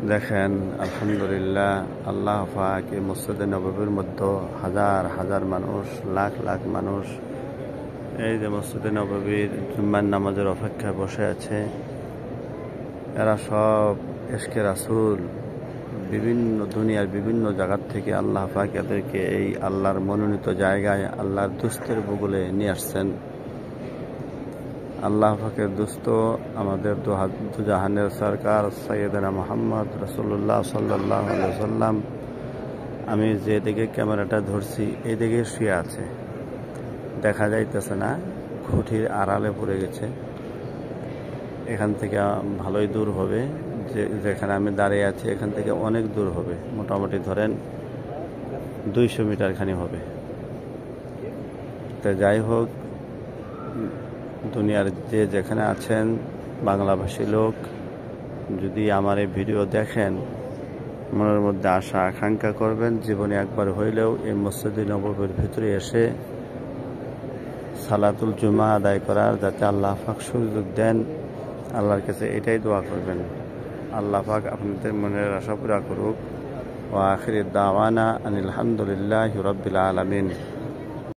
দেখেন আলহামদুলিল্লাহ, আল্লাহ পাক এই মসজিদে নববীর মধ্যে হাজার হাজার মানুষ, লাখ লাখ মানুষ এই যে মসজিদে নববীর জুম্মার নামাজের অপেক্ষায় বসে আছে। এরা সব ইশকে রাসূল বিভিন্ন দুনিয়ার বিভিন্ন জায়গার থেকে আল্লাহ পাক এদেরকে এই আল্লাহর মনোনীত জায়গায় আল্লাহর দুস্থের বগলে নিয়ে আসছেন। আল্লাহ পাকের দুস্থ আমাদের দুজাহানের সরকার সৈয়দনা মুহাম্মদ রাসূলুল্লাহ সাল্লাল্লাহু আলাইহি ওয়াসাল্লাম। আমি যেদিকে ক্যামেরাটা ধরছি এই দিকে শুয়ে আছে, দেখা যাইতেছে না, খুঁটির আড়ালে পড়ে গেছে। এখান থেকে ভালোই দূর হবে, যেখানে আমি দাঁড়িয়ে আছি এখান থেকে অনেক দূর হবে, মোটামুটি ধরেন 200 মিটার খানি হবে। তো যাই হোক, দুনিয়ার যে যেখানে আছেন বাংলাভাষী লোক, যদি আমার এই ভিডিও দেখেন, মনের মধ্যে আশা আকাঙ্ক্ষা করবেন জীবনে একবার হইলেও এই মসজিদে নববীর ভিতরে এসে সালাতুল জুমা আদায় করার, যাতে আল্লাহ পাক সুযোগ দেন। আল্লাহর কাছে এটাই দোয়া করবেন, আল্লাহ পাক আপনাদের মনের আশা পুরা করুক। ওয়া আখিরি দাওয়ানা আনিল হামদুলিল্লাহি রাব্বিল আলামিন।